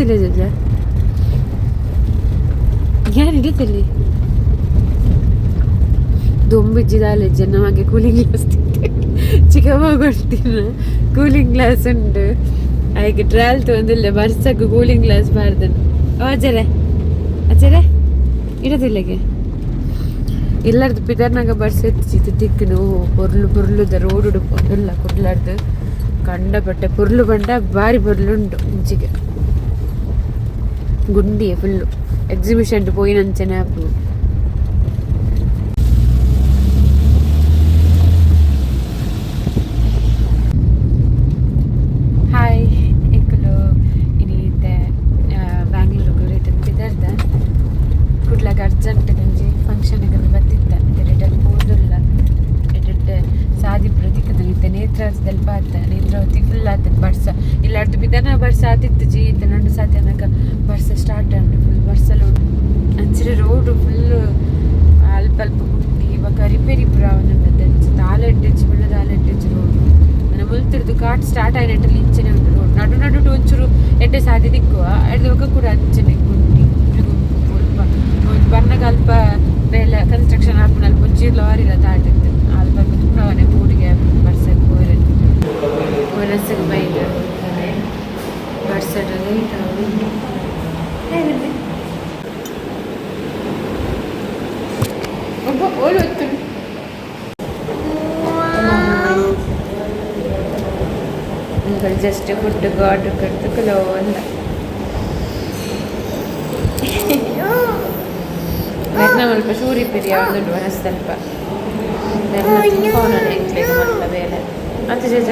ಇಡತಿಲ್ಲ ಜಜ್ಜ ಯಾರು ಇಡತಿಲ್ಲಿ ದೊಂಬಿಜ್ಜಿದಾಲೆ ನಮಗೆ ಕೂಲಿಂಗ್ ಗ್ಲಾಸ್ ಚಿಕ್ಕಮ್ಮ ಕೊಡ್ತೀನಿ ಕೂಲಿಂಗ್ ಗ್ಲಾಸ್ ಉಂಟು ಅದಕ್ಕೆ ಟ್ರಾವೆಲ್ ತೊಂದಿಲ್ಲ ಬರ್ಸಕ್ಕೆ ಕೂಲಿಂಗ್ ಗ್ಲಾಸ್ ಬಾರ್ದನು ಅಜ್ಜರೆ ಅಜ್ಜರೆ ಇಡದಿಲ್ಲಗೆ ಎಲ್ಲರದ್ದು ಪಿದರ್ನಾಗ ಬರ್ಸ ಎತ್ತಿತ್ತು ತಿಕ್ಕನು ಪೊರ್ಲುದ ರೋಡ್ ಉಡುಪಲ್ಲ ಕುಡ್ಲಾರ್ದು ಕಂಡಪಟ್ಟೆ ಪೊರ್ಲು ಬಂಡ ಭಾರಿ ಪೊರ್ಲು ಉಂಟು ಮುಂಚಿಗೆ ಗುಂಡಿಯೇ ಫುಲ್ಲು ಎಕ್ಸಿಬಿಷನ್ ಪೋಯಿನಂಚನೆ ಆಪು ಹಾಯ್ ಎಕ್ಕಲು ಇನ್ನೀತೆ ಬ್ಯಾಂಗ್ಳೂರಿಗೆ ರಿಟರ್ನ್ ಬಿದ್ದರ್ದ ಕುಡ್ಲಾಗ ಅರ್ಜೆಂಟ್ ಗಂಜಿ ಫಂಕ್ಷನ್ಗೆ ಬತ್ತಿದ್ದ ರಿಟರ್ನ್ ಹೋದಿಲ್ಲ ಎಡ್ಡೆ ಸಾದಿ ಪ್ರತಿಕದ ಇತ್ತೆ ನೇತ್ರಾಸದಲ್ಲಿ ಪಾತ ನೇತ್ರಾವತಿ ಫುಲ್ ಆತದ ಬರ್ಸ ಇಲ್ಲಾಡ್ದು ಬಿದ್ದನ ಬರ್ಸ ಆತಿತ್ತು ಜಿ ಇದ್ದ ನಂಡು ಸಾತಿ ಅನ್ನಕ ಬರ್ಸ ಸ್ಟಾರ್ಟ್ ಉಂಟು ಫುಲ್ ಬರ್ಸಲು ಅಂಚಿರ ರೋಡು ಫುಲ್ಲು ಅಲ್ಪ ಅಲ್ಪ ಗುಂಡಿ ಇವಾಗ ರಿಪೇರಿ ಪುರಾವನುಂಟು ತಾಲೆಡ್ಡೆಚ್ಚು ಫುಲ್ ತಾಲೆಡ್ಡೆಚ್ಚು ರೋಡು ನನ್ನ ಮುಲ್ತಿರ್ದು ಕಾಟ್ ಸ್ಟಾರ್ಟ್ ಆಯ್ನಟ್ಟಲ್ಲಿ ಇಂಚನೆ ಉಂಟು ರೋಡ್ ನಡು ನಡು ಒಂಚೂರು ಎಡ್ಡೆ ಸಾದಿ ದಿಕ್ಕುವ ಎಡ್ದವಾಗ ಕೂಡ ಅಂಚನೆ ಗುಂಡಿ ಸ್ವಲ್ಪ ಬರ್ನಾಗ ಅಲ್ಪ ಬೇಲೆ ಕನ್ಸ್ಟ್ರಕ್ಷನ್ ಹಾಕೊಂಡು ಅಲ್ಪ ಒಂಚೂರು ಲಾರಿಲ್ಲ ತಾಟಿತ್ತು ಅಲ್ಪ ಪುರಾವನೆ ಬೋರ್ಡಿಗೆ ಬರ್ಸಕ್ಕೆ ಹೋರೆ ಮನಸ್ಸಿಗೆ ಬೈದ ಬರ್ಸಡ್ ಲೈಟ್ ಒಬ್ಬ ಓಳು ಹೊತ್ತು ಜಸ್ಟ್ ಫುಡ್ ಆರ್ಡರ್ ಕಟ್ತು ಕೆಲವು ಅಲ್ಲ ಮೆರ್ನ ಸ್ವಲ್ಪ ಶೂರಿ ಪಿರಿ ಯಾವ್ದು ಮನಸ್ಸಲ್ಪ ಫೋನಲ್ಲಿ ಎಂಕ್ಲಿಗೆ ಮಲ್ಲ ಬೇಲೆ ಅಂತ ಜಜ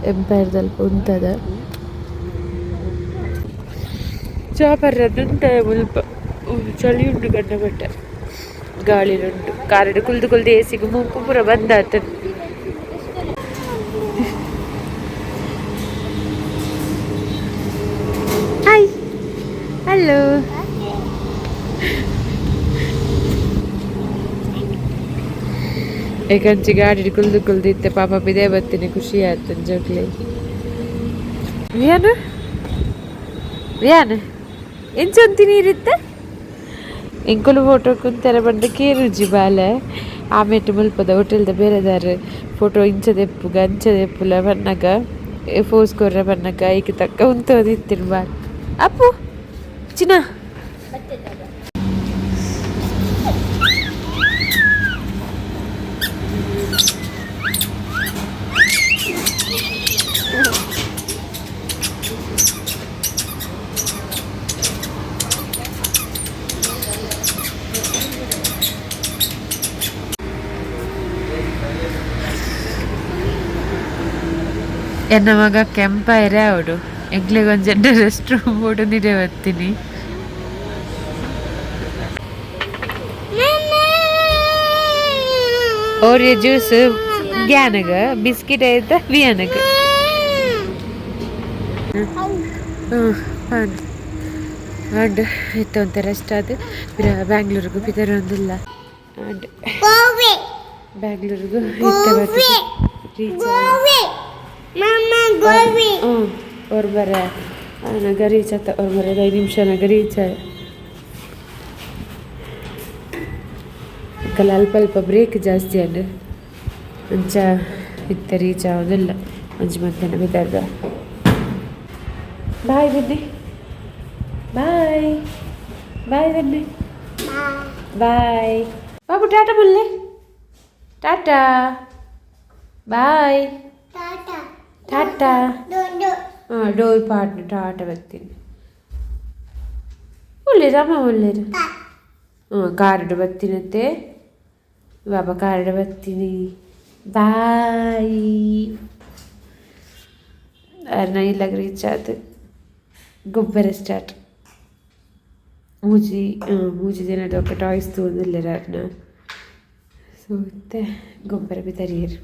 ಎಂಪೈರ್ದಲ್ಲಿ ಉಂಟದ ಚಾಪರ್ರದುಂಟ ಮುಲ್ಪ ಚಳಿ ಉಂಡು ಗಂಡ ಬಟ್ಟೆ ಗಾಳಿಲುಂಟು ಕಾರಡು ಕುಲ್ದು ಕುಲ್ದು ಏಸಿಗೆ ಮೂಕು ಪೂರ ಬಂದಾತ ಹಾಯ್ ಹಲೋ ಏಕಂಚಿ ಗಾಡಿ ಕುಲ್ದು ಕುಲ್ದು ಇತ್ತೆ ಪಾಪ ಬಿದೆ ಬತ್ತೀನಿ ಖುಷಿ ಆಯ್ತು ಜೋಕ್ಲಿ ವಿಯಾನು ವಿಯಾನು ಎಂಚೊಂತಿ ನೀರಿತ್ತೆ ಎಂಕುಲು ಫೋಟೋ ಕುಂತರ ಬಂದ ಕೇರುಜಿ ಬಾಲೆ ಆಮೇಲೆ ಮುಲ್ಪದ ಹೋಟೆಲ್ದ ಬೇರೆದಾರ ಫೋಟೋ ಇಂಚದೆಪ್ಪುಗ ಅಂಚದೆಪ್ಪುಲ ಬನ್ನಗ ಫೋಸ್ಕೊರ್ರೆ ಬನ್ನಗ ಈಗ ತಕ್ಕ ಉಂತೋದಿತ್ತಿನ ಬಾ ಅಪ್ಪು ಚಿನ್ನ ಎನ್ನ ಮಗ ಕೆಂಪಾಯಿರೆ ಅವಡು ಎಂಗ್ಲಿಗೊಂದು ರೆಸ್ಟ್ ರೂಮ್ ಬೋಡು ನಿಡೆ ಬರ್ತೀನಿ ಓರಿಯ ಜ್ಯೂಸ್ ಗ್ಯಾನಗ ಬಿಸ್ಕಿಟ್ ಆಯ್ತಾ ವಿಯಾನಗ ಅಂಡ್ ಇತ್ತ ಒಂತ ರೆಸ್ಟ್ ಆದ ಬ್ಯಾಂಗ್ಳೂರಿಗೂ ಬಿದರೊಂದಿಲ್ಲ ಅಂಡ್ ಬ್ಯಾಂಗ್ಳೂರಿಗೂ ಇತ್ತ ಬರ್ತಿದ್ದೆ ರೀಚ್ और बरा नगर रीच आता और बरा 5 ನಿಮಿಷ नगर रीच आया ಕಲ ಅಲ್ಪ ಬ್ರೇಕ್ ಜಾಸ್ತಿ ಅಂಡ್ ಅಂಚ ಇತ್ತ ರೀಚ್ ಆಗೋದಿಲ್ಲ ಅಂಚು ಮಧ್ಯಾಹ್ನ ಬಿದ್ದಾರ್ದ ಬಾಯ್ ಬನ್ನಿ ಬಾಯ್ ಬಾಯ್ ಬನ್ನಿ ಬಾಯ್ ಬಾಬು ಟಾಟಾ ಬಲ್ಲೆ ಟಾಟಾ ಬಾಯ್ ಟಾಟಾ ಹಾಂ ಡೋರ್ ಪಾಟ್ನ ಟಾಟಾ ಬರ್ತೀನಿ ಒಳ್ಳೇರಮ್ಮ ಒಳ್ಳೇರು ಕಾರ್ಡ್ ಬರ್ತೀನಂತೆ ಬಾಬಾ ಕಾರ್ಡ್ ಬರ್ತೀನಿ ಬಾಯ್ ನೈಲಾಗ ರೀಚ್ ಆಯ್ತು ಗೊಬ್ಬರ ಸ್ಟಾರ್ಟ್ ಮೂಜಿ ದಿನದ ಟಾಯ್ಸ್ ತೊಗೊಂಡಿಲ್ಲ ಸೊ ಗೊಬ್ಬರ ಬಿ ತರಿಯರು